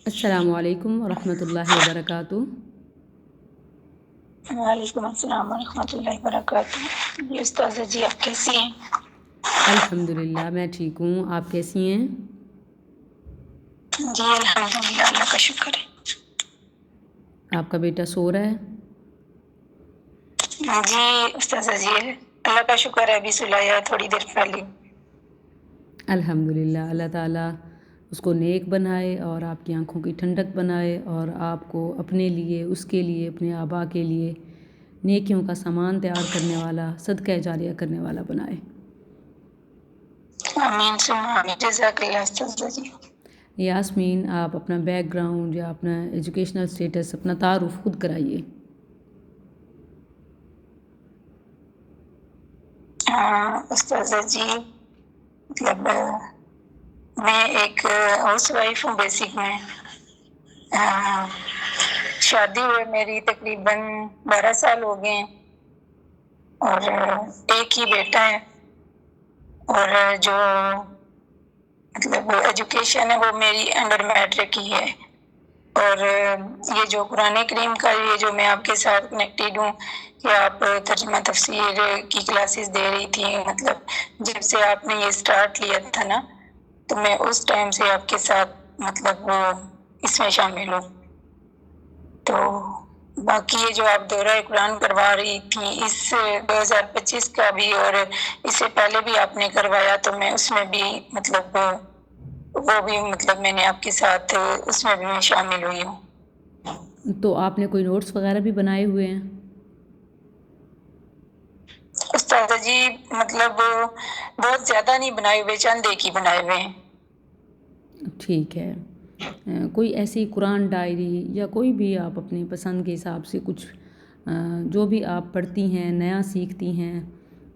السلام علیکم ورحمۃ اللہ وبرکاتہ۔ وعلیکم السلام ورحمۃ اللہ وبرکاتہ۔ جی استاذہ جی، آپ کیسی ہیں؟ الحمد للہ میں ٹھیک ہوں، آپ کیسی ہیں؟ جی الحمدللہ، اللہ کا شکر ہے۔ آپ کا بیٹا سو رہا ہے؟ جی استاذہ جی، اللہ کا شکر ہے، ابھی سلایا تھوڑی دیر پہلے۔ الحمد للہ، اللہ تعالیٰ اس کو نیک بنائے اور آپ کی آنکھوں کی ٹھنڈک بنائے اور آپ کو اپنے لیے، اس کے لیے، اپنے آبا کے لیے نیکیوں کا سامان تیار کرنے والا، صدقہ جاریہ کرنے والا بنائے۔ آمین ثم آمین، جزاک اللہ استاذہ جی۔ یاسمین، آپ اپنا بیک گراؤنڈ یا اپنا ایجوکیشنل سٹیٹس، اپنا تعارف خود کرائیے۔ استاذہ جی، مطلب میں ایک ہاؤس وائف ہوں بیسک میں۔ شادی ہوئے میری تقریباً 12 سال ہو گئے ہیں اور ایک ہی بیٹا ہے، اور جو مطلب ایجوکیشن ہے وہ میری انڈر میٹرک ہی ہے۔ اور یہ جو قرآن کریم کا یہ جو میں آپ کے ساتھ کنیکٹیڈ ہوں کہ آپ ترجمہ تفسیر کی کلاسز دے رہی تھی، مطلب جب سے آپ نے یہ سٹارٹ لیا تھا نا، تو میں اس ٹائم سے آپ کے ساتھ مطلب اس میں شامل ہوں۔ تو باقی یہ جو آپ دورہ قرآن کروا رہی تھی، اس 2025 کا بھی اور اس سے پہلے بھی آپ نے کروایا، تو میں اس میں بھی مطلب وہ بھی مطلب میں نے آپ کے ساتھ اس میں بھی میں شامل ہوئی ہوں۔ تو آپ نے کوئی نوٹس وغیرہ بھی بنائے ہوئے ہیں؟ استاذہ جی مطلب بہت زیادہ نہیں بنائے ہوئے، چند ایک ہی بنائے ہوئے ہیں۔ ٹھیک ہے، کوئی ایسی قرآن ڈائری یا کوئی بھی آپ اپنی پسند کے حساب سے کچھ جو بھی آپ پڑھتی ہیں، نیا سیکھتی ہیں،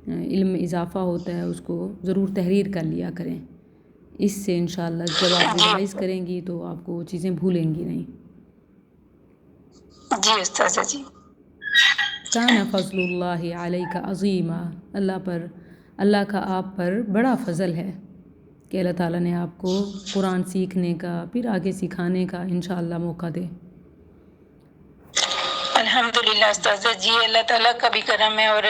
علم میں اضافہ ہوتا ہے، اس کو ضرور تحریر کر لیا کریں۔ اس سے انشاءاللہ جب آپ ریوائز کریں گی تو آپ کو وہ چیزیں بھولیں گی نہیں۔ جی استاذہ جی۔ کان فضل اللہ علیک عظیما، اللہ کا آپ پر بڑا فضل ہے کہ اللہ تعالیٰ نے آپ کو قرآن سیکھنے کا، پھر آگے سکھانے کا انشاءاللہ موقع دے۔ الحمدللہ استاذہ جی، اللہ تعالیٰ کا بھی کرم ہے اور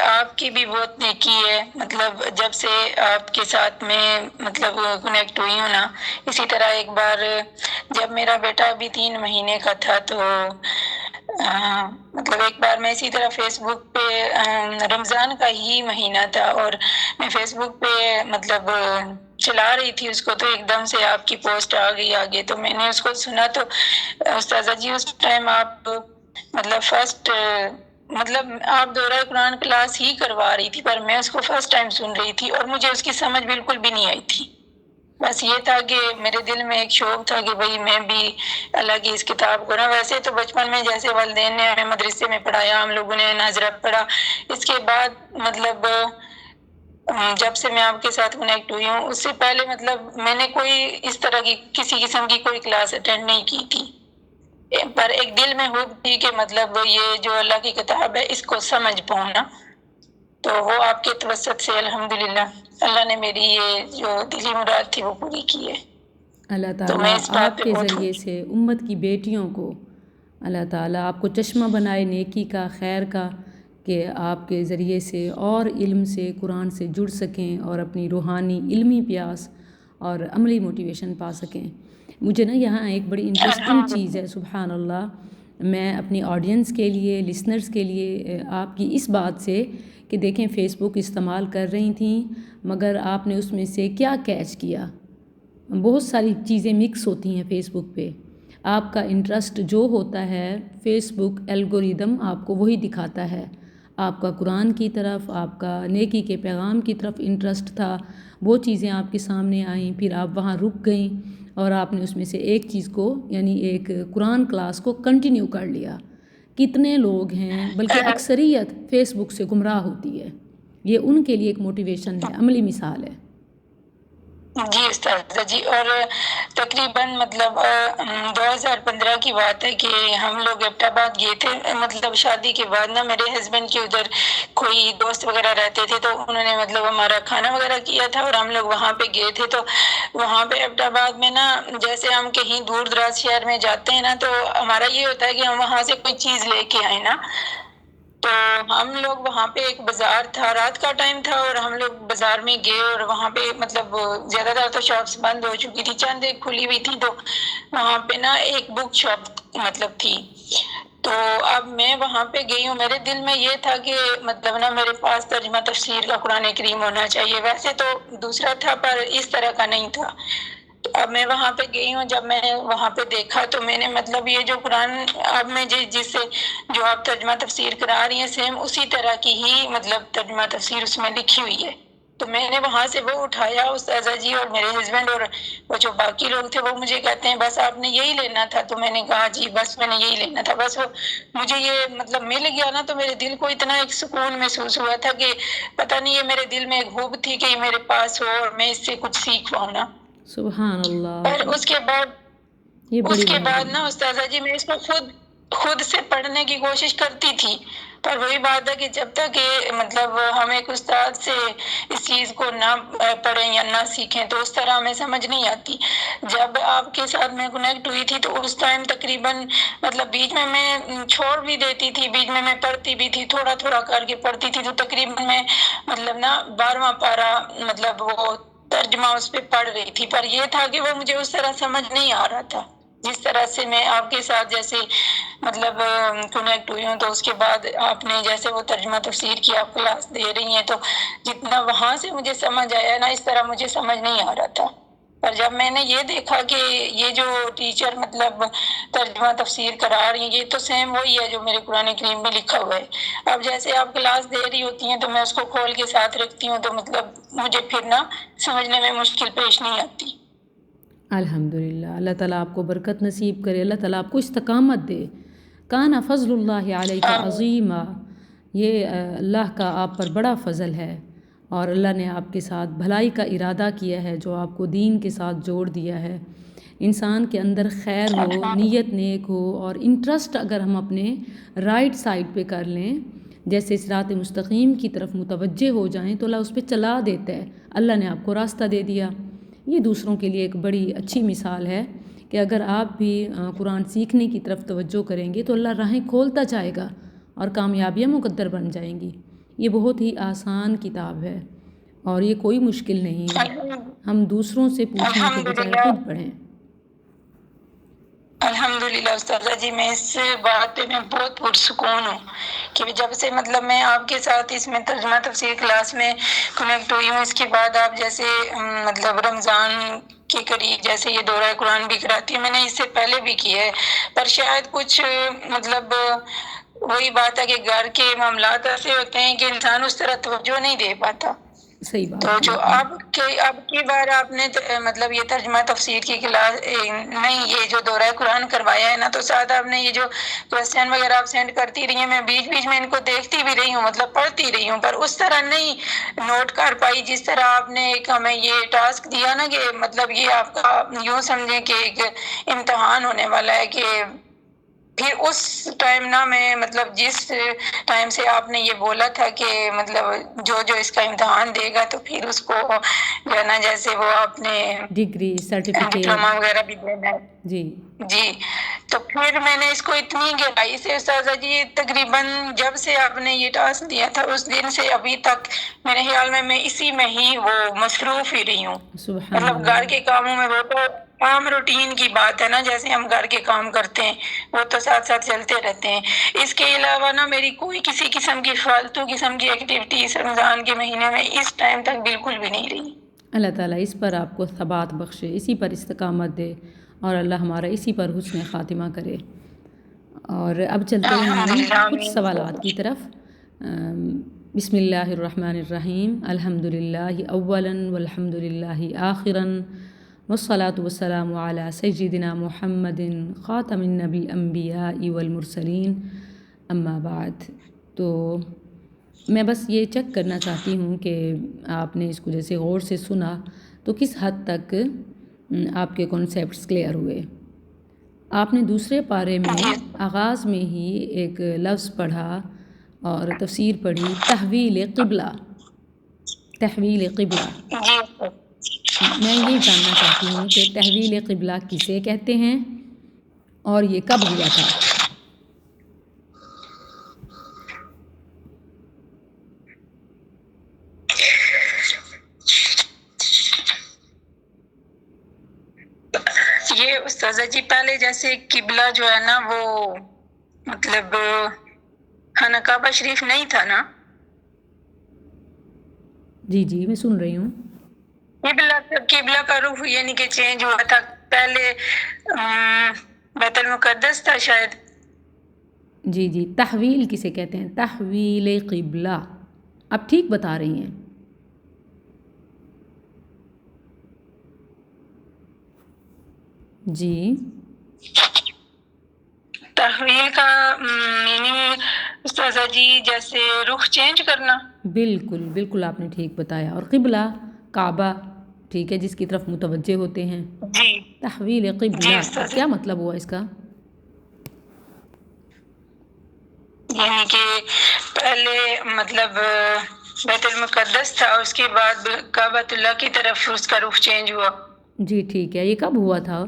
آپ کی بھی بہت نیکی ہے۔ مطلب جب سے آپ کے ساتھ میں مطلب کنیکٹ ہوئی ہوں نا، اسی طرح ایک بار جب میرا بیٹا ابھی 3 مہینے کا تھا، تو مطلب ایک بار میں اسی طرح فیس بک پہ رمضان کا ہی مہینہ تھا اور میں فیس بک پہ مطلب چلا رہی تھی اس کو، تو ایک دم سے آپ کی پوسٹ آ گئی آگے، تو میں نے اس کو سنا۔ تو استاذہ جی اس ٹائم آپ مطلب فرسٹ مطلب آپ دورہ قرآن کلاس ہی کروا رہی تھی، پر میں اس کو فرسٹ ٹائم سن رہی تھی اور مجھے اس کی سمجھ بالکل بھی نہیں آئی تھی۔ بس یہ تھا کہ میرے دل میں ایک شوق تھا کہ بھئی میں بھی اللہ کی اس کتاب کو نا، ویسے تو بچپن میں جیسے والدین نے ہمیں مدرسے میں پڑھایا، ہم لوگوں نے ناظرہ پڑھا، اس کے بعد مطلب جب سے میں آپ کے ساتھ کنیکٹ ہوئی ہوں، اس سے پہلے مطلب میں نے کوئی اس طرح کی کسی قسم کی کوئی کلاس اٹینڈ نہیں کی تھی، پر ایک دل میں ہوپ تھی کہ مطلب یہ جو اللہ کی کتاب ہے اس کو سمجھ پاؤں نا، تو وہ آپ کے توسط سے الحمدللہ اللہ نے میری یہ جو دلی مراد تھی وہ پوری کی ہے۔ اللہ تو میں تعالیٰ اس بات آپ پہ کے بہت ذریعے سے امت کی بیٹیوں کو، اللہ تعالیٰ آپ کو چشمہ بنائے نیکی کا، خیر کا، کہ آپ کے ذریعے سے اور علم سے، قرآن سے جڑ سکیں اور اپنی روحانی علمی پیاس اور عملی موٹیویشن پا سکیں۔ مجھے نا یہاں ایک بڑی انٹرسٹنگ چیز ہے، سبحان اللہ، میں اپنی آڈینس کے لیے، لسنرز کے لیے آپ کی اس بات سے کہ دیکھیں فیس بک استعمال کر رہی تھیں، مگر آپ نے اس میں سے کیا کیچ کیا؟ بہت ساری چیزیں مکس ہوتی ہیں فیس بک پہ۔ آپ کا انٹرسٹ جو ہوتا ہے، فیس بک الگوریدم آپ کو وہی دکھاتا ہے۔ آپ کا قرآن کی طرف، آپ کا نیکی کے پیغام کی طرف انٹرسٹ تھا، وہ چیزیں آپ کے سامنے آئیں، پھر آپ وہاں رک گئیں اور آپ نے اس میں سے ایک چیز کو، یعنی ایک قرآن کلاس کو کنٹینیو کر لیا۔ کتنے لوگ ہیں، بلکہ اکثریت فیس بک سے گمراہ ہوتی ہے۔ یہ ان کے لیے ایک موٹیویشن ہے، عملی مثال ہے۔ جی استاذہ جی، اور تقریباً مطلب 2015 کی بات ہے کہ ہم لوگ ایبٹ آباد گئے تھے، مطلب شادی کے بعد نا میرے ہسبینڈ کے ادھر کوئی دوست وغیرہ رہتے تھے، تو انہوں نے مطلب ہمارا کھانا وغیرہ کیا تھا اور ہم لوگ وہاں پہ گئے تھے۔ تو وہاں پہ ایبٹ آباد میں نا جیسے ہم کہیں دور دراز شہر میں جاتے ہیں نا، تو ہمارا یہ ہوتا ہے کہ ہم وہاں سے کوئی چیز لے کے آئے نا، تو ہم لوگ وہاں پہ ایک بازار تھا، رات کا ٹائم تھا اور ہم لوگ بازار میں گئے اور وہاں پہ مطلب زیادہ تر تو شاپس بند ہو چکی تھی، چند ایک کھلی ہوئی تھی، تو وہاں پہ نا ایک بک شاپ مطلب تھی۔ تو اب میں وہاں پہ گئی ہوں، میرے دل میں یہ تھا کہ مطلب نا میرے پاس ترجمہ تفسیر کا قرآن کریم ہونا چاہیے، ویسے تو دوسرا تھا پر اس طرح کا نہیں تھا۔ تو اب میں وہاں پہ گئی ہوں، جب میں نے وہاں پہ دیکھا تو میں نے مطلب یہ جو قرآن اب میں جس سے جو آپ ترجمہ تفسیر کرا رہی ہیں سیم اسی طرح کی ہی مطلب ترجمہ تفسیر اس میں لکھی ہوئی ہے۔ تو میں نے وہاں سے وہ اٹھایا استاذہ جی، اور میرے ہسبینڈ اور وہ جو باقی لوگ تھے وہ مجھے کہتے ہیں بس آپ نے یہی لینا تھا، تو میں نے کہا جی بس میں نے یہی لینا تھا، بس وہ مجھے یہ مطلب مل گیا نا، تو میرے دل کو اتنا ایک سکون محسوس ہوا تھا کہ پتہ نہیں یہ میرے دل میں ایک ہوب تھی کہ یہ میرے پاس ہو اور میں اس سے کچھ سیکھ پاؤں نا۔ سبحان اللہ، اور اس کے یہ بعد بڑی اس کے بعد بہادری نا ہے۔ استاذہ جی میں اس کو خود سے پڑھنے کی کوشش کرتی تھی، پر وہی بات ہے کہ جب تک کہ مطلب ہم ایک استاد سے اس چیز کو نہ پڑھیں یا نہ سیکھیں تو اس طرح ہمیں سمجھ نہیں آتی۔ جب آپ کے ساتھ میں کنیکٹ ہوئی تھی تو اس ٹائم تقریباً مطلب بیچ میں چھوڑ بھی دیتی تھی، بیچ میں پڑھتی بھی تھی، تھوڑا تھوڑا کر کے پڑھتی تھی، تو تقریباً میں مطلب نا 12واں پارہ مطلب وہ ترجمہ اس پہ پڑھ رہی تھی، پر یہ تھا کہ وہ مجھے اس طرح سمجھ نہیں آ رہا تھا جس طرح سے میں آپ کے ساتھ جیسے مطلب کنیکٹ ہوئی ہوں۔ تو اس کے بعد آپ نے جیسے وہ ترجمہ تفسیر کی آپ کلاس دے رہی ہیں، تو جتنا وہاں سے مجھے سمجھ آیا نا، اس طرح مجھے سمجھ نہیں آ رہا تھا۔ پر جب میں نے یہ دیکھا کہ یہ جو ٹیچر مطلب ترجمہ تفسیر کرا رہی ہیں، یہ تو سیم وہی ہے جو میرے قرآن کریم میں لکھا ہوا ہے۔ اب جیسے آپ کلاس دے رہی ہوتی ہیں تو میں اس کو کھول کے ساتھ رکھتی ہوں، تو مطلب مجھے پھر نا سمجھنے میں مشکل پیش نہیں آتی۔ الحمدللہ، اللہ تعالیٰ آپ کو برکت نصیب کرے، اللہ تعالیٰ آپ کو استقامت دے۔ کانا فضل اللہ علیہ آمین عظیما، یہ اللہ کا آپ پر بڑا فضل ہے، اور اللہ نے آپ کے ساتھ بھلائی کا ارادہ کیا ہے، جو آپ کو دین کے ساتھ جوڑ دیا ہے۔ انسان کے اندر خیر ہو، نیت نیک ہو، اور انٹرسٹ اگر ہم اپنے رائٹ سائڈ پہ کر لیں، جیسے صراط مستقیم کی طرف متوجہ ہو جائیں تو اللہ اس پہ چلا دیتا ہے۔ اللہ نے آپ کو راستہ دے دیا۔ یہ دوسروں کے لیے ایک بڑی اچھی مثال ہے کہ اگر آپ بھی قرآن سیکھنے کی طرف توجہ کریں گے تو اللہ راہیں کھولتا جائے گا اور کامیابیاں مقدر بن جائیں گی۔ یہ بہت ہی آسان کتاب ہے اور یہ کوئی مشکل نہیں ہے، ہم دوسروں سے پوچھنے کے بجائے الحمدللہ خود پڑھیں۔ الحمدللہ استاذہ جی، میں اس بات پہ میں بہت پرسکون ہوں کہ جب سے مطلب میں آپ کے ساتھ اس میں ترجمہ تفسیر کلاس میں کنیکٹ ہوئی ہوں، اس کے بعد آپ جیسے مطلب رمضان کے قریب جیسے یہ دورہ قرآن بھی کراتی ہے، میں نے اس سے پہلے بھی کیا ہے، پر شاید کچھ مطلب وہی بات ہے کہ گھر کے معاملات ایسے ہوتے ہیں کہ انسان اس طرح توجہ نہیں دے پاتا۔ صحیح تو بات کی جو آپ نے۔ اب کی بار آپ نے مطلب یہ ترجمہ تفسیر کی کلاس نہیں، یہ جو دورہ قرآن کروایا ہے نا، تو ساتھ آپ نے یہ جو کوسچن وغیرہ آپ سینڈ کرتی رہی ہیں، میں بیچ بیچ میں ان کو دیکھتی بھی رہی ہوں، مطلب پڑھتی رہی ہوں، پر اس طرح نہیں نوٹ کر پائی جس طرح آپ نے ایک ہمیں یہ ٹاسک دیا نا کہ مطلب یہ آپ کا یوں سمجھیں کہ ایک امتحان ہونے والا ہے کہ پھر اس ٹائم نا میں مطلب جس ٹائم سے آپ نے یہ بولا تھا کہ مطلب جو اس کا امتحان دے گا تو پھر اس کو جو ہے نا جیسے وہ آپ نے ڈگری، سرٹیفکیٹ۔ ڈپلوما وغیرہ بھی دینا ہے۔ جی جی، تو پھر میں نے اس کو اتنی گہرائی سے استاذہ جی تقریباً جب سے آپ نے یہ ٹاسک دیا تھا اس دن سے ابھی تک میرے خیال میں اسی میں ہی وہ مصروف ہی رہی ہوں۔ سبحان مطلب گھر اللہ۔ کے کاموں میں وہ تو عام روٹین کی بات ہے نا، جیسے ہم گھر کے کام کرتے ہیں وہ تو ساتھ ساتھ چلتے رہتے ہیں۔ اس کے علاوہ نا میری کوئی کسی قسم کی فالتو قسم کی ایکٹیویٹی اس رمضان کے مہینے میں اس ٹائم تک بالکل بھی نہیں رہی۔ اللہ تعالیٰ اس پر آپ کو ثبات بخشے، اسی پر استقامت دے، اور اللہ ہمارا اسی پر حسن خاتمہ کرے۔ اور اب چلتے ہیں ہم الحمدللہ، کچھ آمین۔ سوالات کی طرف۔ بسم اللہ الرحمن الرحیم، الحمدللہ اولا والحمدللہ آخرا والصلاة والسلام علی سیدنا محمد خاتم النبی الانبیاء والمرسلین، اما بعد۔ تو میں بس یہ چیک کرنا چاہتی ہوں کہ آپ نے اس کو جیسے غور سے سنا تو کس حد تک آپ کے کانسیپٹس کلیئر ہوئے؟ آپ نے دوسرے پارے میں آغاز میں ہی ایک لفظ پڑھا اور تفسیر پڑھی، تحویل قبلہ، تحویل قبلہ۔ میں یہ جاننا چاہتی ہوں کہ تحویل قبلہ کسے کہتے ہیں اور یہ کب ہوا تھا؟ یہ استاذہ جی پہلے جیسے قبلہ جو ہے نا وہ مطلب خانہ کعبہ شریف نہیں تھا نا؟ جی جی میں سن رہی ہوں۔ قبلہ کا رخ یعنی کہ چینج ہوا تھا، پہلے بیت المقدس تھا شاید۔ جی جی، تحویل کسے کہتے ہیں؟ تحویل قبلہ، آپ ٹھیک بتا رہی ہیں۔ جی تحویل کا میننگ استاذہ جی جیسے رخ چینج کرنا۔ بالکل بالکل آپ نے ٹھیک بتایا۔ اور قبلہ کعبہ، ٹھیک ہے، جس کی طرف متوجہ ہوتے ہیں۔ جی تحویل قبلہ کیا مطلب ہوا اس کا؟ یعنی کہ پہلے مطلب بیت المقدس تھا، اس کے بعد کعبۃ اللہ کی طرف اس کا رخ چینج ہوا۔ جی ٹھیک ہے، یہ کب ہوا تھا؟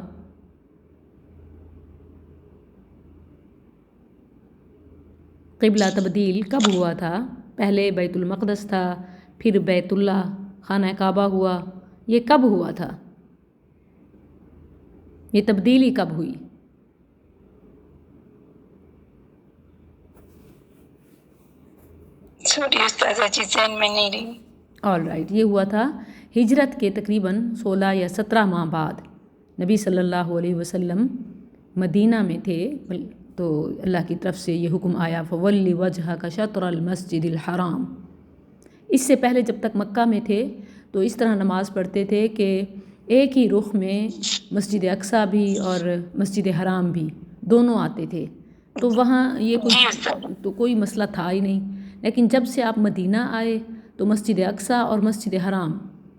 قبلہ تبدیل کب ہوا تھا؟ پہلے بیت المقدس تھا، پھر بیت اللہ خانہ کعبہ ہوا، یہ کب ہوا تھا؟ یہ تبدیلی کب ہوئی؟ سوری استاذہ جی ذہن میں نہیں رہی۔ آل رائٹ، یہ ہوا تھا ہجرت کے تقریباً 16 یا 17 ماہ بعد۔ نبی صلی اللہ علیہ وسلم مدینہ میں تھے تو اللہ کی طرف سے یہ حکم آیا، فَوَلِّ وَجْهَكَ شَطْرَ الْمَسْجِدِ الْحَرَامِ۔ اس سے پہلے جب تک مکہ میں تھے تو اس طرح نماز پڑھتے تھے کہ ایک ہی رخ میں مسجد اقصیٰ بھی اور مسجد حرام بھی دونوں آتے تھے، تو وہاں یہ کوئی مسئلہ تھا ہی نہیں۔ لیکن جب سے آپ مدینہ آئے تو مسجد اقصیٰ اور مسجد حرام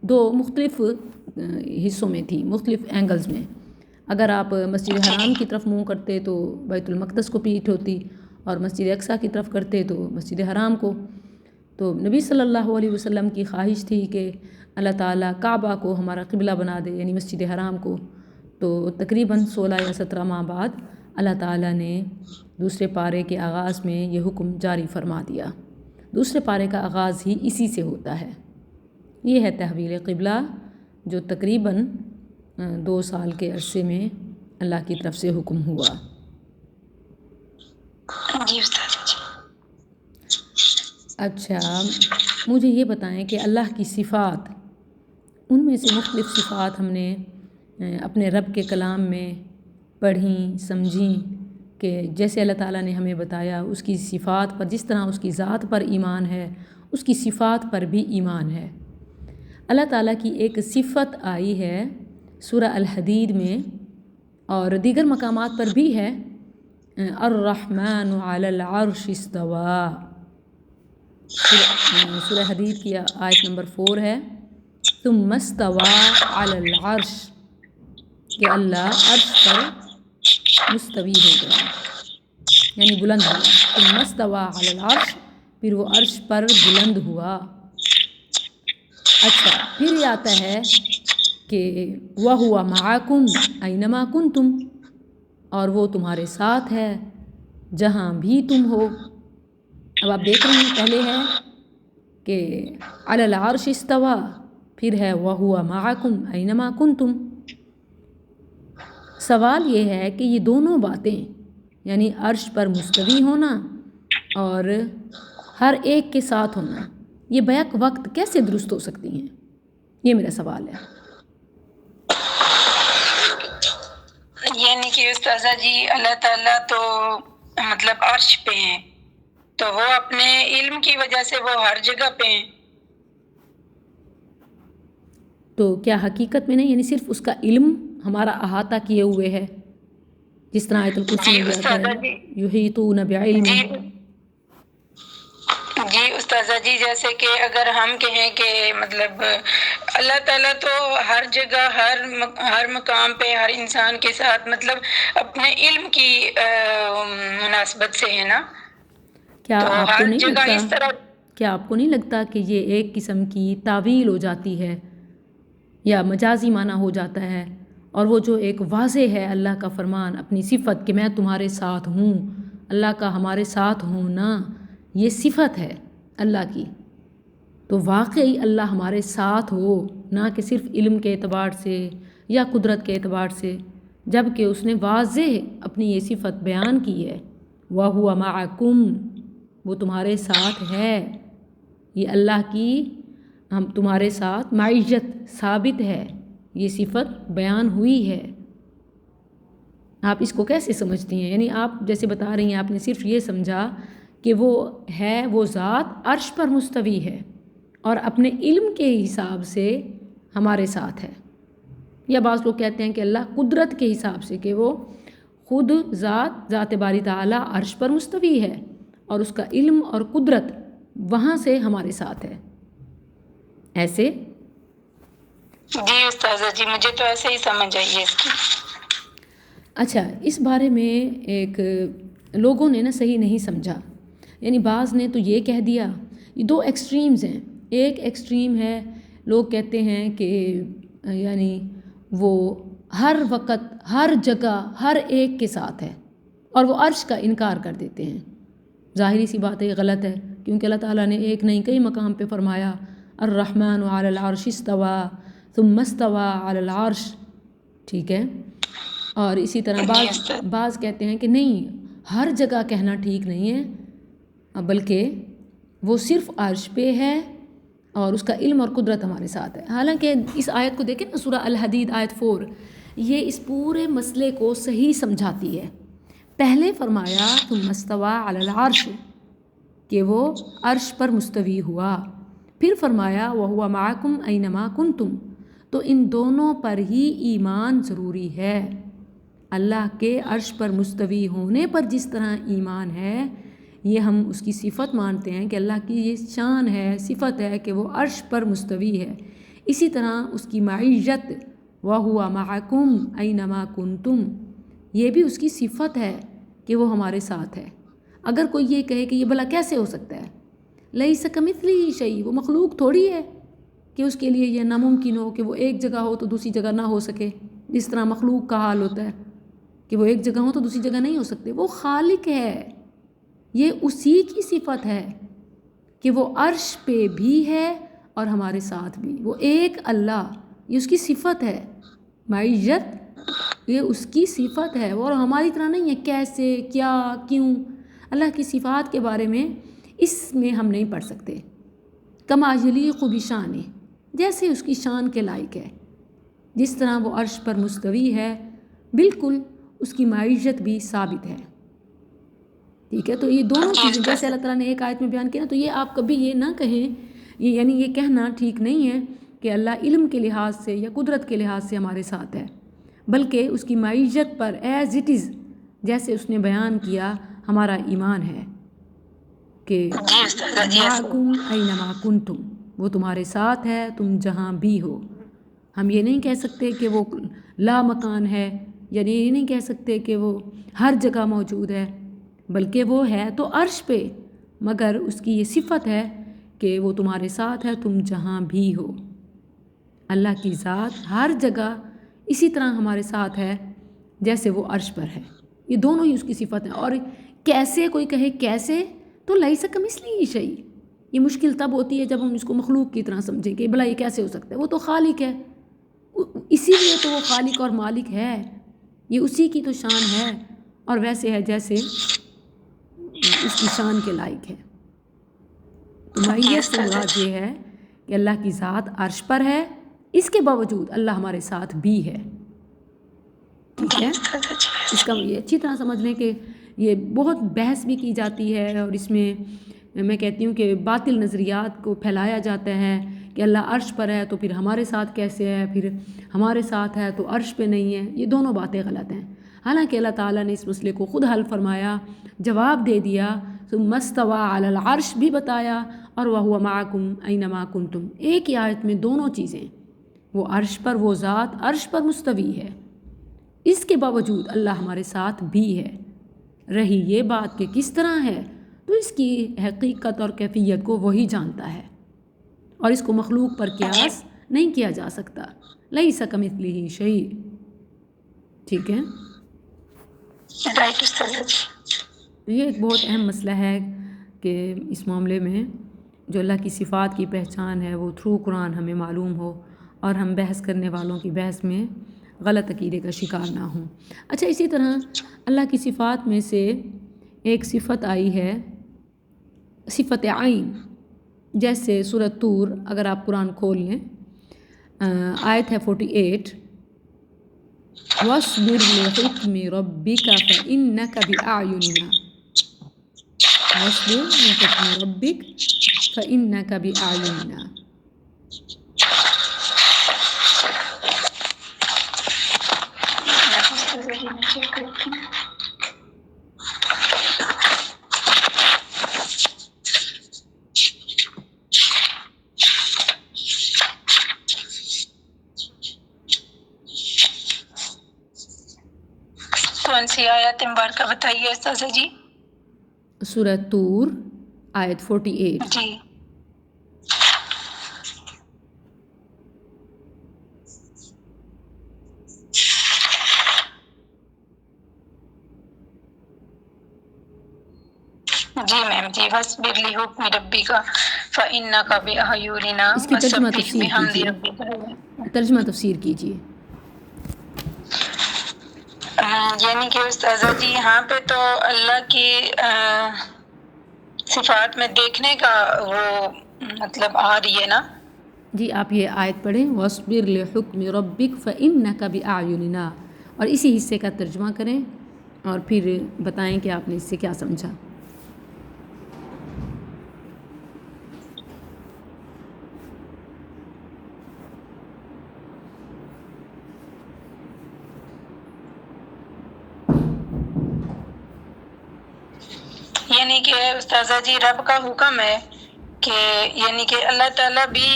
دو مختلف حصوں میں تھی، مختلف اینگلز میں۔ اگر آپ مسجد حرام کی طرف منہ کرتے تو بیت المقدس کو پیٹھ ہوتی، اور مسجد اقصیٰ کی طرف کرتے تو مسجد حرام کو۔ تو نبی صلی اللہ علیہ وسلم کی خواہش تھی کہ اللہ تعالیٰ کعبہ کو ہمارا قبلہ بنا دے، یعنی مسجد حرام کو۔ تو تقریباً 16 یا 17 ماہ بعد اللہ تعالیٰ نے دوسرے پارے کے آغاز میں یہ حکم جاری فرما دیا۔ دوسرے پارے کا آغاز ہی اسی سے ہوتا ہے۔ یہ ہے تحویل قبلہ، جو تقریباً 2 سال کے عرصے میں اللہ کی طرف سے حکم ہوا۔ اچھا، مجھے یہ بتائیں کہ اللہ کی صفات، ان میں سے مختلف صفات ہم نے اپنے رب کے کلام میں پڑھیں، سمجھیں، کہ جیسے اللہ تعالیٰ نے ہمیں بتایا اس کی صفات پر، جس طرح اس کی ذات پر ایمان ہے، اس کی صفات پر بھی ایمان ہے۔ اللہ تعالیٰ کی ایک صفت آئی ہے سورہ الحدید میں، اور دیگر مقامات پر بھی ہے، الرحمن علی العرش استوى۔ سورہ حدید کی آیت نمبر 4 ہے، ثم استوى علی العرش، کہ اللہ عرش پر مستوی ہو گیا، یعنی بلند ہوا۔ ثم استوى علی العرش، پھر وہ عرش پر بلند ہوا۔ اچھا، پھر یہ آتا ہے کہ وَهُوَ مَعَكُمْ أَيْنَمَا كُنْتُمْ، اور وہ تمہارے ساتھ ہے جہاں بھی تم ہو۔ اب آپ دیکھ رہے ہیں، پہلے ہے کہ علی العرش استوى، پھر ہے وَهُوَ مَعَكُمْ أَيْنَمَا كُنْتُمْ۔ سوال یہ ہے کہ یہ دونوں باتیں، یعنی عرش پر مستوی ہونا اور ہر ایک کے ساتھ ہونا، یہ بیک وقت کیسے درست ہو سکتی ہیں؟ یہ میرا سوال ہے۔ یعنی کہ استاذہ جی اللہ تعالیٰ تو مطلب عرش پہ ہیں، تو وہ اپنے علم کی وجہ سے وہ ہر جگہ پہ ہیں۔ تو کیا حقیقت میں نہیں، یعنی صرف اس کا علم ہمارا احاطہ کیے ہوئے ہے، جس طرح آیت الکرسی میں آتا ہے یحیطون بعلمہ۔ جی استاذہ جی جیسے کہ اگر ہم کہیں کہ مطلب اللہ تعالیٰ تو ہر جگہ ہر مقام پہ ہر انسان کے ساتھ مطلب اپنے علم کی مناسبت سے ہے نا، کیا تو آپ کو ہر نہیں جگہ لگتا اس طرح کیا آپ کو نہیں لگتا کہ یہ ایک قسم کی تعویل ہو جاتی ہے یا مجازی معنی ہو جاتا ہے؟ اور وہ جو ایک واضح ہے اللہ کا فرمان، اپنی صفت کہ میں تمہارے ساتھ ہوں، اللہ کا ہمارے ساتھ ہونا یہ صفت ہے اللہ کی، تو واقعی اللہ ہمارے ساتھ ہو، نہ کہ صرف علم کے اعتبار سے یا قدرت کے اعتبار سے، جب کہ اس نے واضح اپنی یہ صفت بیان کی ہے، وَهُوَ مَعَكُمْ، وہ تمہارے ساتھ ہے، یہ اللہ کی ہم تمہارے ساتھ معیت ثابت ہے، یہ صفت بیان ہوئی ہے۔ آپ اس کو کیسے سمجھتی ہیں؟ یعنی آپ جیسے بتا رہی ہیں، آپ نے صرف یہ سمجھا کہ وہ ہے، وہ ذات عرش پر مستوی ہے اور اپنے علم کے حساب سے ہمارے ساتھ ہے، یا بعض لوگ کہتے ہیں کہ اللہ قدرت کے حساب سے کہ وہ خود ذات باری تعالیٰ عرش پر مستوی ہے اور اس کا علم اور قدرت وہاں سے ہمارے ساتھ ہے، ایسے؟ جی استاذہ جی مجھے تو ایسے ہی سمجھ آئی ہے اس کی۔ اچھا، اس بارے میں ایک لوگوں نے صحیح نہیں سمجھا، یعنی بعض نے تو یہ کہہ دیا، یہ دو ایکسٹریمز ہیں، ایک ایکسٹریم ہے لوگ کہتے ہیں کہ یعنی وہ ہر وقت ہر جگہ ہر ایک کے ساتھ ہے اور وہ عرش کا انکار کر دیتے ہیں۔ ظاہری سی بات ہے یہ غلط ہے، کیونکہ اللہ تعالیٰ نے ایک نہیں کئی مقام پہ فرمایا الرحمن علی العرش استوى ثم استوى علی العرش، ٹھیک ہے؟ اور اسی طرح بعض کہتے ہیں کہ نہیں، ہر جگہ کہنا ٹھیک نہیں ہے، بلکہ وہ صرف عرش پہ ہے اور اس کا علم اور قدرت ہمارے ساتھ ہے۔ حالانکہ اس آیت کو دیکھیں نا، سورہ الحدید آیت 4، یہ اس پورے مسئلے کو صحیح سمجھاتی ہے۔ پہلے فرمایا ثم استوى علی العرش کہ وہ عرش پر مستوی ہوا، پھر فرمایا وَهُوَ مَعَكُمْ أَيْنَمَا كُنْتُمْ، تو ان دونوں پر ہی ایمان ضروری ہے۔ اللہ کے عرش پر مستوی ہونے پر جس طرح ایمان ہے، یہ ہم اس کی صفت مانتے ہیں کہ اللہ کی یہ شان ہے، صفت ہے کہ وہ عرش پر مستوی ہے، اسی طرح اس کی معیت وَهُوَ مَعَكُمْ أَيْنَمَا كُنْتُمْ، یہ بھی اس کی صفت ہے کہ وہ ہمارے ساتھ ہے۔ اگر کوئی یہ کہے کہ یہ بھلا کیسے ہو سکتا ہے، لَيْسَ كَمِثْلِهِ شَيْءٌ، وہ مخلوق تھوڑی ہے کہ اس کے لیے یہ ناممکن ہو کہ وہ ایک جگہ ہو تو دوسری جگہ نہ ہو سکے، جس طرح مخلوق کا حال ہوتا ہے کہ وہ ایک جگہ ہو تو دوسری جگہ نہیں ہو سکتے۔ وہ خالق ہے، یہ اسی کی صفت ہے کہ وہ عرش پہ بھی ہے اور ہمارے ساتھ بھی، وہ ایک اللہ، یہ اس کی صفت ہے، معیت یہ اس کی صفت ہے، اور ہماری طرح نہیں ہے کیسے، کیا، کیوں۔ اللہ کی صفات کے بارے میں اس میں ہم نہیں پڑھ سکتے۔ کما یلیق بشانہ، جیسے اس کی شان کے لائق ہے، جس طرح وہ عرش پر مستوی ہے بالکل اس کی معیت بھی ثابت ہے، ٹھیک ہے؟ تو یہ دونوں چیزیں جیسے اللہ تعالیٰ نے ایک آیت میں بیان کیا نا، تو یہ آپ کبھی یہ نہ کہیں، یعنی یہ کہنا ٹھیک نہیں ہے کہ اللہ علم کے لحاظ سے یا قدرت کے لحاظ سے ہمارے ساتھ ہے، بلکہ اس کی معیت پر ایز اٹ از جیسے اس نے بیان کیا ہمارا ایمان ہے کہ مَعَكُمْ أَيْنَمَا كُنْتُمْ، وہ تمہارے ساتھ ہے تم جہاں بھی ہو۔ ہم یہ نہیں کہہ سکتے کہ وہ لا مکان ہے، یعنی یہ نہیں کہہ سکتے کہ وہ ہر جگہ موجود ہے، بلکہ وہ ہے تو عرش پہ، مگر اس کی یہ صفت ہے کہ وہ تمہارے ساتھ ہے تم جہاں بھی ہو۔ اللہ کی ذات ہر جگہ اسی طرح ہمارے ساتھ ہے جیسے وہ عرش پر ہے، یہ دونوں ہی اس کی صفت ہیں۔ اور کیسے کوئی کہے کیسے، تو لیس کمثلہ شیء، یہ مشکل تب ہوتی ہے جب ہم اس کو مخلوق کی طرح سمجھیں کہ بھلا یہ کیسے ہو سکتا ہے، وہ تو خالق ہے، اسی لیے تو وہ خالق اور مالک ہے، یہ اسی کی تو شان ہے، اور ویسے ہے جیسے اس کی شان کے لائق ہے۔ تو معیت سے مراد یہ ہے کہ اللہ کی ذات عرش پر ہے، اس کے باوجود اللہ ہمارے ساتھ بھی ہے، ٹھیک ہے؟ اس کا یہ اچھی طرح سمجھ لیں کہ یہ بہت بحث بھی کی جاتی ہے، اور اس میں کہتی ہوں کہ باطل نظریات کو پھیلایا جاتا ہے کہ اللہ عرش پر ہے تو پھر ہمارے ساتھ کیسے ہے، پھر ہمارے ساتھ ہے تو عرش پہ نہیں ہے، یہ دونوں باتیں غلط ہیں۔ حالانکہ اللہ تعالیٰ نے اس مسئلے کو خود حل فرمایا، جواب دے دیا، ثم استوى علی العرش بھی بتایا، اور وَهُوَ مَعَكُمْ أَيْنَمَا كُنْتُمْ، ایک ہی آیت میں دونوں چیزیں، وہ عرش پر، وہ ذات عرش پر مستوی ہے، اس کے باوجود اللہ ہمارے ساتھ بھی ہے۔ رہی یہ بات کہ کس طرح ہے، تو اس کی حقیقت اور کیفیت کو وہی جانتا ہے، اور اس کو مخلوق پر قیاس نہیں کیا جا سکتا۔ لَيْسَ كَمِثْلِهِ شَيْءٌ، ٹھیک ہے؟ رائٹ استاذہ جی۔ تو یہ ایک بہت اہم مسئلہ ہے کہ اس معاملے میں جو اللہ کی صفات کی پہچان ہے وہ تھرو قرآن ہمیں معلوم ہو، اور ہم بحث کرنے والوں کی بحث میں غلط عقیدے کا شکار نہ ہوں۔ اچھا، اسی طرح اللہ کی صفات میں سے ایک صفت آئی ہے صفت عین، جیسے سورۃ طور، اگر آپ قرآن کھول لیں، آیت ہے 48، وَاصْبِرْ لِحُکْمِ رَبِّكَ فَإِنَّكَ بِأَعْیُنِنَا، وَاصْبِرْ لِحُکْمِ رَبِّكَ فَإِنَّكَ بِأَعْیُنِنَا۔ کون سی آیت مبارکہ بتائیے استاذہ جی؟ سورۃ طور آیت 48۔ جی جی میم جی، وَاصْبِرْ لِحُکْمِ رَبِّكَ فَإِنَّكَ بِأَعْیُنِنَا اس کی ترجمہ وَسَبِّحْ تفسیر بِحَمْدِ کیجیے، رَبِّكَ۔ ترجمہ تفسیر کیجیے۔ یعنی کہ استاذہ جی یہاں پہ تو اللہ کی صفات میں دیکھنے کا وہ مطلب آ رہی ہے نا؟ جی آپ یہ آیت پڑھیں، وَاصْبِرْ لِحُکْمِ رَبِّكَ فَإِنَّكَ بِأَعْیُنِنَا، اور اسی حصے کا ترجمہ کریں اور پھر بتائیں کہ آپ نے اس سے کیا سمجھا۔ یعنی کہ استاذہ جی رب کا حکم ہے کہ یعنی کہ اللہ تعالیٰ بھی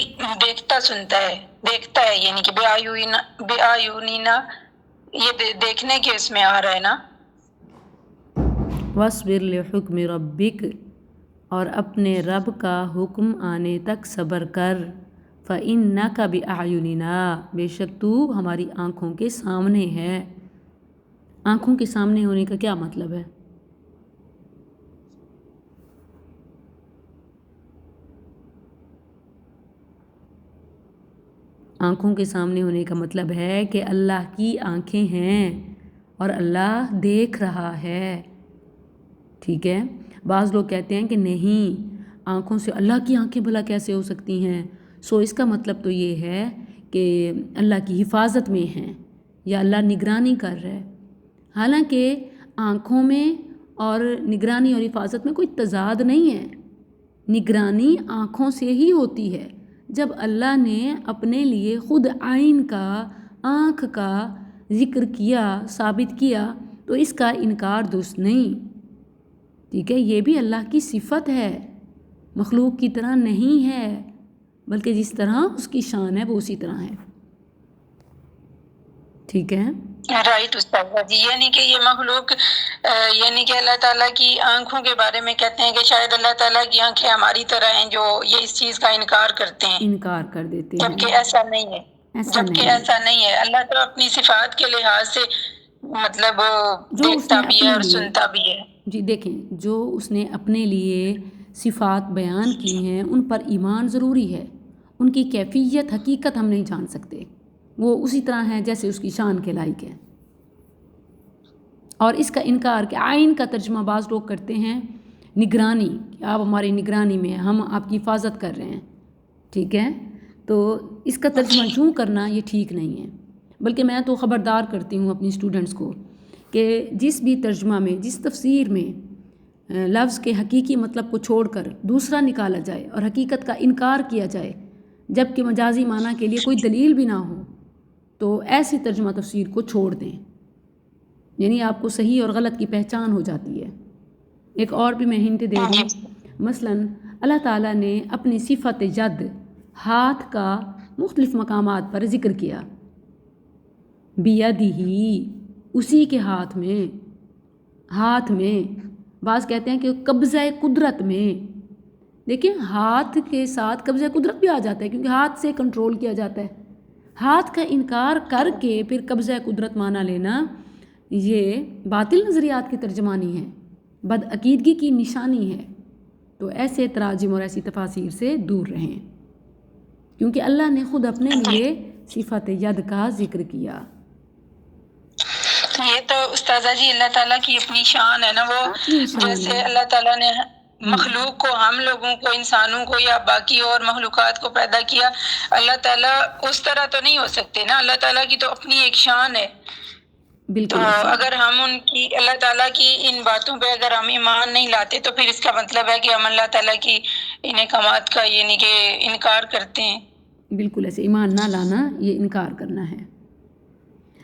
دیکھتا سنتا ہے، دیکھتا ہے، یعنی کہ بے آیونینا، یہ دیکھنے کے اس میں آ رہا ہے نا؟ وَاصْبِرْ لِحُکْمِ رَبِّكَ، اور اپنے رب کا حکم آنے تک صبر کر، فَإِنَّكَ بِأَعْیُنِنَا، بے شک تو ہماری آنکھوں کے سامنے ہے۔ آنکھوں کے سامنے ہونے کا کیا مطلب ہے؟ آنکھوں کے سامنے ہونے کا مطلب ہے کہ اللہ کی آنکھیں ہیں اور اللہ دیکھ رہا ہے، ٹھیک ہے؟ بعض لوگ کہتے ہیں کہ نہیں، آنکھوں سے اللہ کی آنکھیں بھلا کیسے ہو سکتی ہیں؟ سو اس کا مطلب تو یہ ہے کہ اللہ کی حفاظت میں ہیں یا اللہ نگرانی کر رہا ہے۔ حالانکہ آنکھوں میں اور نگرانی اور حفاظت میں کوئی تضاد نہیں ہے۔ نگرانی آنکھوں سے ہی ہوتی ہے۔ جب اللہ نے اپنے لیے خود عین کا، آنکھ کا ذکر کیا، ثابت کیا، تو اس کا انکار درست نہیں، ٹھیک ہے؟ یہ بھی اللہ کی صفت ہے، مخلوق کی طرح نہیں ہے، بلکہ جس طرح اس کی شان ہے وہ اسی طرح ہے، ٹھیک ہے؟ رائٹ استاد جی، یعنی کہ یہ مخلوق یعنی کہ اللہ تعالیٰ کی آنکھوں کے بارے میں کہتے ہیں کہ شاید اللہ تعالیٰ کی آنکھیں ہماری طرح ہیں، جو یہ اس چیز کا انکار کرتے ہیں، انکار کر دیتے ہیں، جبکہ ایسا نہیں ہے، جبکہ ایسا نہیں ہے۔ اللہ تو اپنی صفات کے لحاظ سے مطلب جو اس دیکھتا نے بھی ہے اپنے اور لیے، سنتا بھی ہے۔ جی دیکھیں، جو اس نے اپنے لیے صفات بیان کی ہیں ان پر ایمان ضروری ہے، ان کی کیفیت حقیقت ہم نہیں جان سکتے، وہ اسی طرح ہیں جیسے اس کی شان کے لائق ہے۔ اور اس کا انکار کہ عین کا ترجمہ بعض لوگ کرتے ہیں نگرانی، کہ آپ ہماری نگرانی میں ہیں، ہم آپ کی حفاظت کر رہے ہیں، ٹھیک ہے؟ تو اس کا ترجمہ یوں کرنا یہ ٹھیک نہیں ہے، بلکہ میں تو خبردار کرتی ہوں اپنی اسٹوڈنٹس کو کہ جس بھی ترجمہ میں، جس تفسیر میں لفظ کے حقیقی مطلب کو چھوڑ کر دوسرا نکالا جائے اور حقیقت کا انکار کیا جائے، جب کہ مجازی معنی کے لیے کوئی دلیل بھی نہ ہو، تو ایسی ترجمہ تفسیر کو چھوڑ دیں، یعنی آپ کو صحیح اور غلط کی پہچان ہو جاتی ہے۔ ایک اور بھی میں ہنٹ دے دوں، مثلاً اللہ تعالیٰ نے اپنی صفت ید ہاتھ کا مختلف مقامات پر ذکر کیا. بیدہی اسی کے ہاتھ میں بعض کہتے ہیں کہ قبضہ قدرت میں. دیکھیں ہاتھ کے ساتھ قبضہ قدرت بھی آ جاتا ہے کیونکہ ہاتھ سے کنٹرول کیا جاتا ہے. ہاتھ کا انکار کر کے پھر قبضہ قدرت معنی لینا یہ باطل نظریات کی ترجمانی ہے، بدعقیدگی کی نشانی ہے. تو ایسے تراجم اور ایسی تفاسیر سے دور رہیں کیونکہ اللہ نے خود اپنے لیے صفت ید کا ذکر کیا. یہ تو استاذہ جی اللہ تعالیٰ کی اپنی شان ہے نا، وہ جیسے اللہ تعالیٰ نے مخلوق کو، ہم لوگوں کو، انسانوں کو یا باقی اور مخلوقات کو پیدا کیا، اللہ تعالیٰ اس طرح تو نہیں ہو سکتے نا. اللہ تعالیٰ کی تو اپنی ایک شان ہے. بالکل. تو اگر ہم ان کی اللہ تعالیٰ کی ان باتوں پہ اگر ہم ایمان نہیں لاتے تو پھر اس کا مطلب ہے کہ ہم اللہ تعالیٰ کی ان احکامات کا یعنی کہ انکار کرتے ہیں. بالکل ایسے ایمان نہ لانا یہ انکار کرنا ہے.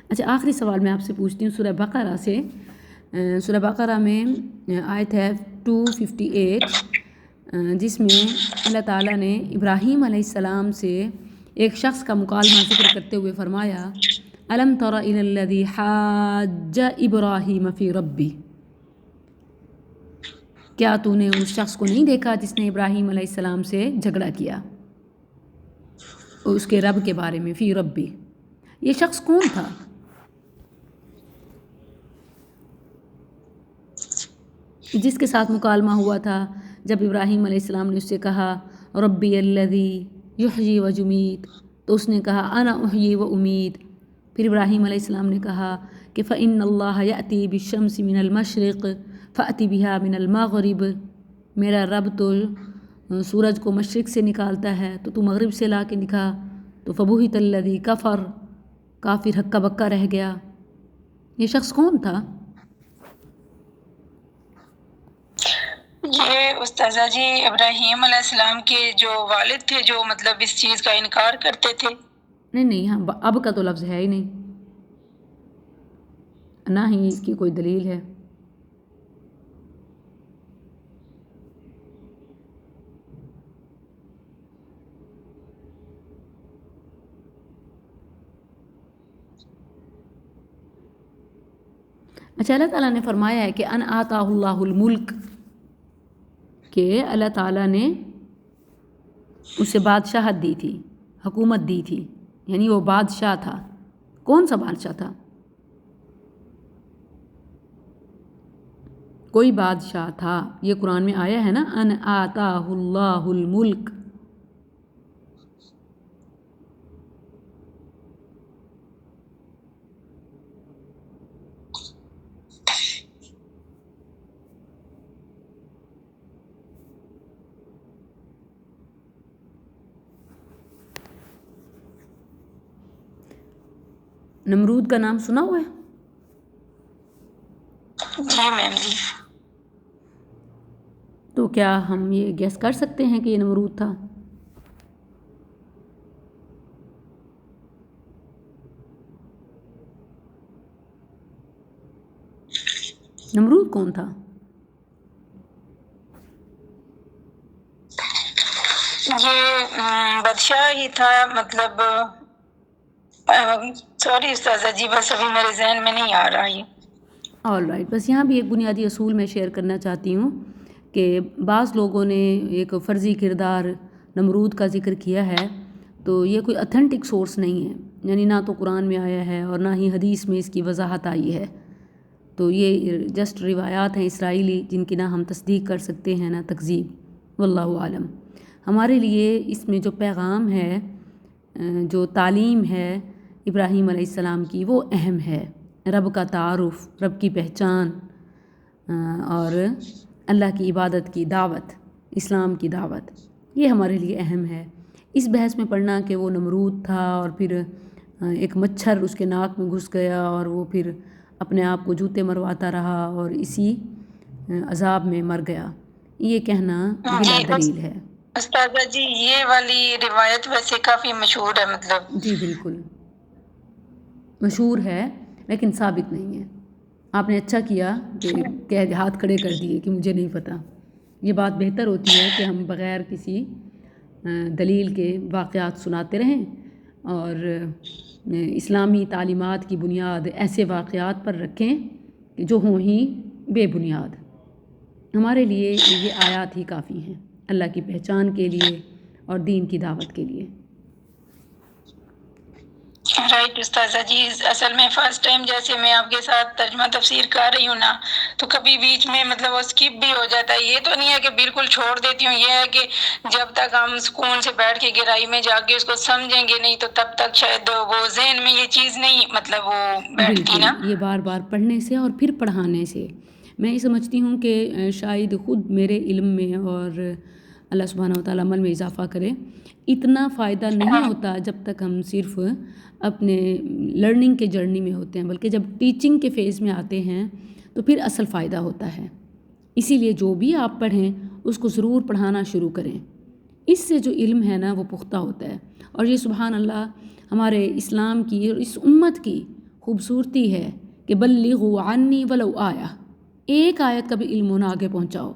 اچھا آخری سوال میں آپ سے پوچھتی ہوں سورہ بقرہ سے. سورہ بقرہ میں آیت ہے 258 جس میں اللہ تعالیٰ نے ابراہیم علیہ السلام سے ایک شخص کا مکالمہ ذکر کرتے ہوئے فرمایا الم تر الی الذی حاج ابراہیم فی ربی. کیا تو نے اس شخص کو نہیں دیکھا جس نے ابراہیم علیہ السلام سے جھگڑا کیا اس کے رب کے بارے میں؟ فی ربی یہ شخص کون تھا؟ جس کے ساتھ مکالمہ ہوا تھا جب ابراہیم علیہ السلام نے اس سے کہا ربی الذی یحیی و یمیت، تو اس نے کہا انا احیی و امید. پھر ابراہیم علیہ السلام نے کہا کہ فإن اللہ یأتی بالشمس من المشرق فأتی بها من المغرب، میرا رب تو سورج کو مشرق سے نکالتا ہے تو تو مغرب سے لا کے دکھا. تو فبہت الذی کفر، کافر ہکا بکا رہ گیا. یہ شخص کون تھا؟ یہ استاذہ جی ابراہیم علیہ السلام کے جو والد تھے جو مطلب اس چیز کا انکار کرتے تھے. نہیں ہاں اب کا تو لفظ ہے ہی نہیں، نہ ہی اس کی کوئی دلیل ہے. اچھا اللہ تعالیٰ نے فرمایا ہے کہ ان آتاہ اللہ الملک، کہ اللہ تعالیٰ نے اسے بادشاہت دی تھی، حکومت دی تھی، یعنی وہ بادشاہ تھا. کون سا بادشاہ تھا؟ کوئی بادشاہ تھا. یہ قرآن میں آیا ہے نا ان آتاہ اللہ الملک. نمرود کا نام سنا ہوا ہے؟ جی میم جی. تو کیا ہم یہ گیس کر سکتے ہیں کہ یہ نمرود تھا؟ نمرود کون تھا؟ یہ بادشاہ ہی تھا مطلب. سوری استاذہ جی بس ابھی میرے ذہن میں نہیں آ رہا یہ. All right. بس یہاں بھی ایک بنیادی اصول میں شیئر کرنا چاہتی ہوں کہ بعض لوگوں نے ایک فرضی کردار نمرود کا ذکر کیا ہے، تو یہ کوئی اتھینٹک سورس نہیں ہے، یعنی نہ تو قرآن میں آیا ہے اور نہ ہی حدیث میں اس کی وضاحت آئی ہے. تو یہ جسٹ روایات ہیں اسرائیلی جن کی نہ ہم تصدیق کر سکتے ہیں نہ تکذیب. واللہ عالم. ہمارے لیے اس میں جو پیغام ہے، جو تعلیم ہے ابراہیم علیہ السلام کی، وہ اہم ہے. رب کا تعارف، رب کی پہچان اور اللہ کی عبادت کی دعوت، اسلام کی دعوت، یہ ہمارے لیے اہم ہے. اس بحث میں پڑھنا کہ وہ نمرود تھا اور پھر ایک مچھر اس کے ناک میں گھس گیا اور وہ پھر اپنے آپ کو جوتے مرواتا رہا اور اسی عذاب میں مر گیا، یہ کہنا بلا دلیل ہے. استاذہ جی یہ والی روایت ویسے کافی مشہور ہے مطلب. جی بالکل مشہور ہے لیکن ثابت نہیں ہے. آپ نے اچھا کیا کہ ہاتھ کھڑے کر دیے کہ مجھے نہیں پتہ. یہ بات بہتر ہوتی ہے کہ ہم بغیر کسی دلیل کے واقعات سناتے رہیں اور اسلامی تعلیمات کی بنیاد ایسے واقعات پر رکھیں کہ جو ہوں ہی بے بنیاد. ہمارے لیے یہ آیات ہی کافی ہیں اللہ کی پہچان کے لیے اور دین کی دعوت کے لیے. رائٹ استاذہ جی، اصل میں فرسٹ ٹائم جیسے میں آپ کے ساتھ ترجمہ تفسیر کر رہی ہوں نا، تو کبھی بیچ میں مطلب وہ اسکپ بھی ہو جاتا ہے. یہ تو نہیں ہے کہ بالکل چھوڑ دیتی ہوں، یہ ہے کہ جب تک ہم سکون سے بیٹھ کے گہرائی میں جا کے اس کو سمجھیں گے نہیں تو تب تک شاید وہ ذہن میں یہ چیز نہیں مطلب وہ بیٹھتی بالکل، نا. یہ بار بار پڑھنے سے اور پھر پڑھانے سے میں یہ سمجھتی ہوں کہ شاید خود میرے علم میں اور اللہ سبحانہ و تعالیٰ عمل میں اضافہ کرے، اتنا فائدہ نہیں ہوتا جب تک ہم صرف اپنے لرننگ کے جرنی میں ہوتے ہیں، بلکہ جب ٹیچنگ کے فیز میں آتے ہیں تو پھر اصل فائدہ ہوتا ہے. اسی لیے جو بھی آپ پڑھیں اس کو ضرور پڑھانا شروع کریں. اس سے جو علم ہے نا وہ پختہ ہوتا ہے. اور یہ سبحان اللہ ہمارے اسلام کی اور اس امت کی خوبصورتی ہے کہ بلغوا عنی ولو آیا، ایک آیت کا بھی علم ہونا آگے پہنچاؤ،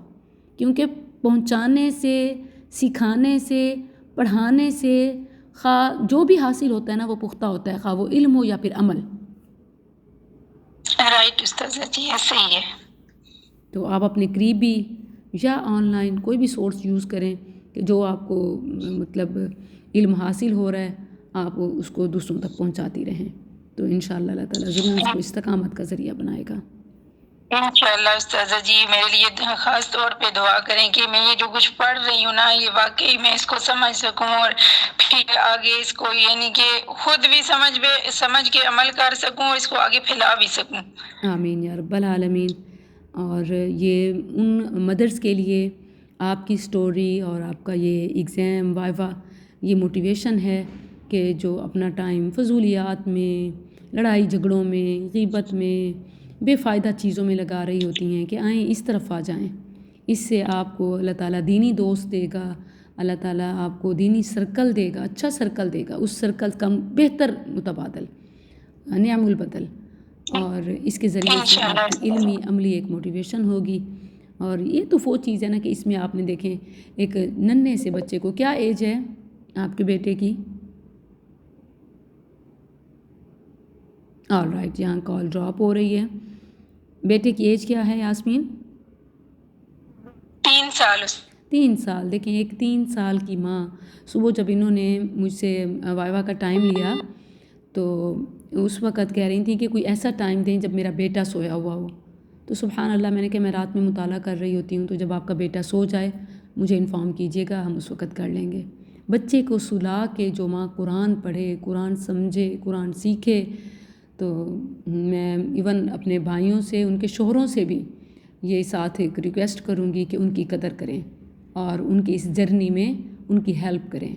کیونکہ پہنچانے سے، سکھانے سے، پڑھانے سے خواہ جو بھی حاصل ہوتا ہے نا وہ پختہ ہوتا ہے، خواہ وہ علم ہو یا پھر عمل. رائٹ استاذہ جی، ایسے ہی ہے. تو آپ اپنے قریبی یا آن لائن کوئی بھی سورس یوز کریں کہ جو آپ کو مطلب علم حاصل ہو رہا ہے آپ اس کو دوسروں تک پہنچاتی رہیں، تو انشاءاللہ اللہ تعالیٰ ضرور اس کو استقامت کا ذریعہ بنائے گا. انشاءاللہ استاذہ جی، میرے لیے خاص طور پہ دعا کریں کہ میں یہ جو کچھ پڑھ رہی ہوں نا یہ واقعی میں اس کو سمجھ سکوں اور پھر آگے اس کو یعنی کہ خود بھی سمجھ کے عمل کر سکوں اور اس کو آگے پھیلا بھی سکوں. آمین یا رب العالمین. اور یہ ان مدرس کے لیے آپ کی سٹوری اور آپ کا یہ ایگزام وائوا یہ موٹیویشن ہے کہ جو اپنا ٹائم فضولیات میں، لڑائی جھگڑوں میں، غیبت میں، بے فائدہ چیزوں میں لگا رہی ہوتی ہیں کہ آئیں اس طرف آ جائیں. اس سے آپ کو اللہ تعالیٰ دینی دوست دے گا، اللہ تعالیٰ آپ کو دینی سرکل دے گا، اچھا سرکل دے گا، اس سرکل کا بہتر متبادل، نعم البدل. اور اس کے ذریعے سے آپ کی علمی عملی ایک موٹیویشن ہوگی. اور یہ تو وہ چیز ہے نا کہ اس میں آپ نے دیکھیں ایک ننھے سے بچے کو، کیا ایج ہے آپ کے بیٹے کی؟ آل رائٹ، یہاں کال ڈراپ ہو رہی ہے. بیٹے کی ایج کیا ہے یاسمین؟ 3 سال. 3 سال. دیکھیں ایک 3 سال کی ماں، صبح جب انہوں نے مجھ سے وائوا کا ٹائم لیا تو اس وقت کہہ رہی تھیں کہ کوئی ایسا ٹائم دیں جب میرا بیٹا سویا ہوا ہو. تو سبحان اللہ میں نے کہا میں رات میں مطالعہ کر رہی ہوتی ہوں، تو جب آپ کا بیٹا سو جائے مجھے انفارم کیجیے گا، ہم اس وقت کر لیں گے. بچے کو سلا کے جو ماں قرآن پڑھے، قرآن سمجھے، قرآن سیکھے، تو میں ایون اپنے بھائیوں سے، ان کے شوہروں سے بھی یہ ساتھ ایک ریکویسٹ کروں گی کہ ان کی قدر کریں اور ان کی اس جرنی میں ان کی ہیلپ کریں.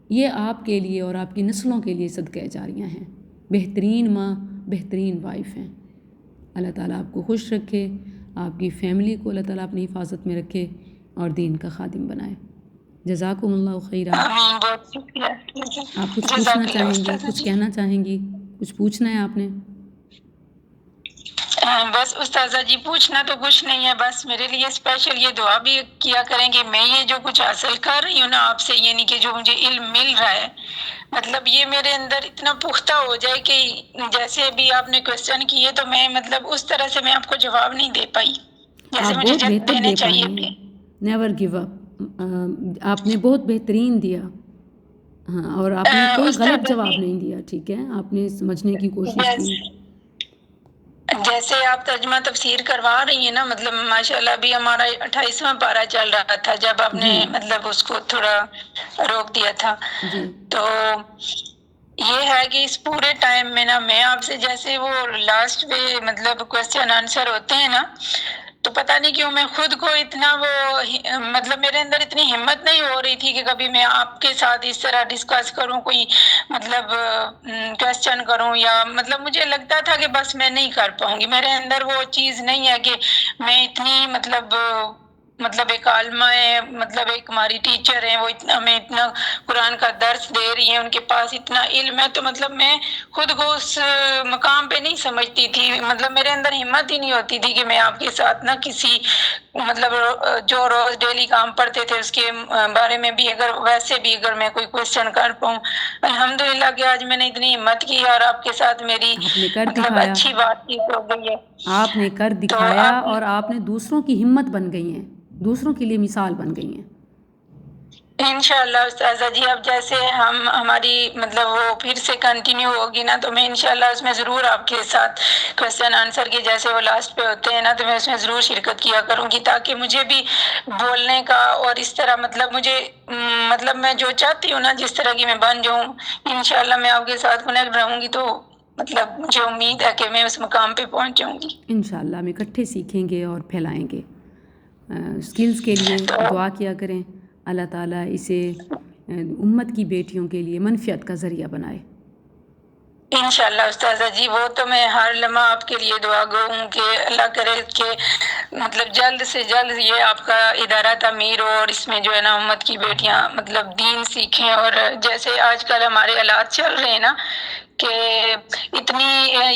یہ آپ کے لیے اور آپ کی نسلوں کے لیے صدقہ جاریہ ہیں. بہترین ماں، بہترین وائف ہیں. اللہ تعالیٰ آپ کو خوش رکھے، آپ کی فیملی کو اللہ تعالیٰ اپنی حفاظت میں رکھے اور دین کا خادم بنائے. جزاکم اللہ خیرہ. بہت شکریہ. آپ کچھ پوچھنا چاہیں گی، کچھ کہنا چاہیں گی، کچھ پوچھنا ہے آپ نے؟ بس استاذہ جی پوچھنا تو کچھ نہیں ہے، بس میرے لیے اسپیشل یہ دعا بھی کیا کریں کہ میں یہ جو کچھ حاصل کر رہی ہوں نا آپ سے، یعنی کہ جو مجھے علم مل رہا ہے مطلب یہ میرے اندر اتنا پختہ ہو جائے کہ جیسے ابھی آپ نے کوسچن کیے تو میں مطلب اس طرح سے میں آپ کو جواب نہیں دے پائی جیسے آپ مجھے بہت بہتر دینے دے پائی چاہیے تھے. ہیں. Never give up. آپ نے بہت بہترین دیا. ہاں، اور آپ نے کوئی غلط جواب نہیں دیا. ٹھیک ہے، آپ نے سمجھنے کی کوشش کی. جیسے آپ ترجمہ تفسیر کروا رہی ہیں نا، مطلب ماشاءاللہ ابھی ہمارا 28واں پارہ چل رہا تھا جب آپ نے جی مطلب اس کو تھوڑا روک دیا تھا. جی تو یہ ہے کہ اس پورے ٹائم میں نا میں آپ سے جیسے وہ لاسٹ پہ مطلب کوسچن آنسر ہوتے ہیں نا، تو پتہ نہیں کیوں میں خود کو اتنا وہ مطلب میرے اندر اتنی ہمت نہیں ہو رہی تھی کہ کبھی میں آپ کے ساتھ اس طرح ڈسکس کروں، کوئی مطلب کوسچن کروں، یا مطلب مجھے لگتا تھا کہ بس میں نہیں کر پاؤں گی. میرے اندر وہ چیز نہیں ہے کہ میں اتنی مطلب ایک عالمہ ہے، مطلب ایک ہماری ٹیچر ہیں، وہ ہمیں اتنا قرآن کا درس دے رہی ہیں، ان کے پاس اتنا علم ہے، تو مطلب میں خود کو اس مقام پہ نہیں سمجھتی تھی. مطلب میرے اندر ہمت ہی نہیں ہوتی تھی کہ میں آپ کے ساتھ نہ کسی مطلب جو روز ڈیلی کام پڑھتے تھے اس کے بارے میں بھی ویسے بھی اگر میں کوئی کوشچن کر پاؤں. الحمدللہ کہ آج میں نے اتنی ہمت کی اور آپ کے ساتھ میری آپ نے کر مطلب دکھایا، اچھی بات چیت ہو گئی ہے. آپ نے کر تو دکھایا آپ اور آپ نے دوسروں کی ہمت بن گئی ہیں، دوسروں کے لیے مثال بن گئی ہیں. انشاءاللہ استاذہ جی اب جیسے ہماری مطلب وہ پھر سے کنٹینیو ہوگی نا تو میں انشاءاللہ اس میں ضرور آپ کے ساتھ کوشچن آنسر کے جیسے وہ لاسٹ پہ ہوتے ہیں نا تو میں اس میں ضرور شرکت کیا کروں گی تاکہ مجھے بھی بولنے کا اور اس طرح مطلب مجھے مطلب میں جو چاہتی ہوں نا جس طرح کی میں بن جاؤں انشاءاللہ میں آپ کے ساتھ کنیکٹ رہوں گی تو مطلب مجھے امید ہے کہ میں اس مقام پہ پہنچ جاؤں گی. انشاءاللہ ہم اکٹھے سیکھیں گے اور پھیلائیں گے. اسکلز کے لیے تو دعا کیا کریں، اللہ تعالیٰ اسے امت کی بیٹیوں کے لیے منفعت کا ذریعہ بنائے. انشاءاللہ استاذہ جی وہ تو میں ہر لمحہ آپ کے لیے دعا گو ہوں کہ اللہ کرے کہ مطلب جلد سے جلد یہ آپ کا ادارہ تعمیر ہو اور اس میں جو ہے نا امت کی بیٹیاں مطلب دین سیکھیں. اور جیسے آج کل ہمارے حالات چل رہے ہیں نا کہ اتنی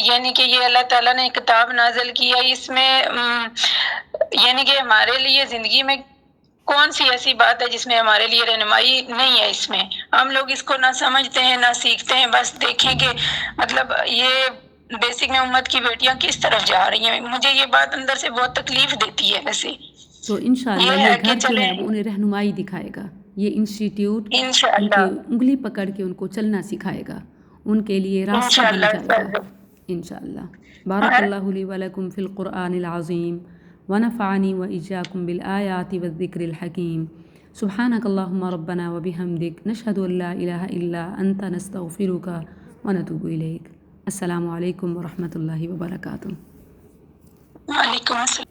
یعنی کہ یہ اللہ تعالیٰ نے کتاب نازل کی ہے اس میں یعنی کہ ہمارے لیے زندگی میں کون سی ایسی بات ہے جس میں ہمارے لیے رہنمائی نہیں ہے. اس میں ہم لوگ اس کو نہ سمجھتے ہیں نہ سیکھتے ہیں. بس دیکھیں کہ مطلب یہ بیسک میں امت کی بیٹیاں کس طرف جا رہی ہیں. مجھے یہ بات اندر سے بہت تکلیف دیتی ہے. ویسے تو انشاءاللہ یہ یہ ہے کہ گھر جو چلیں ہے وہ انہیں رہنمائی دکھائے گا، یہ انسٹیٹیوٹ ان انشاءاللہ کی انگلی پکڑ کے ان کو چلنا سکھائے گا، ان کے لیے راستہ بن جائے گا انشاءاللہ. بارک اللہ لی ولکم فی القرآن العظیم ونفعنی وإیاکم بالآیات والذکر الحکیم. سبحانک اللہم ربنا وبحمدک نشہد ان لا الہ الا انت نستغفرک ونتوب الیک. السلام علیکم ورحمۃ اللہ وبرکاتہ. وعلیکم السلام.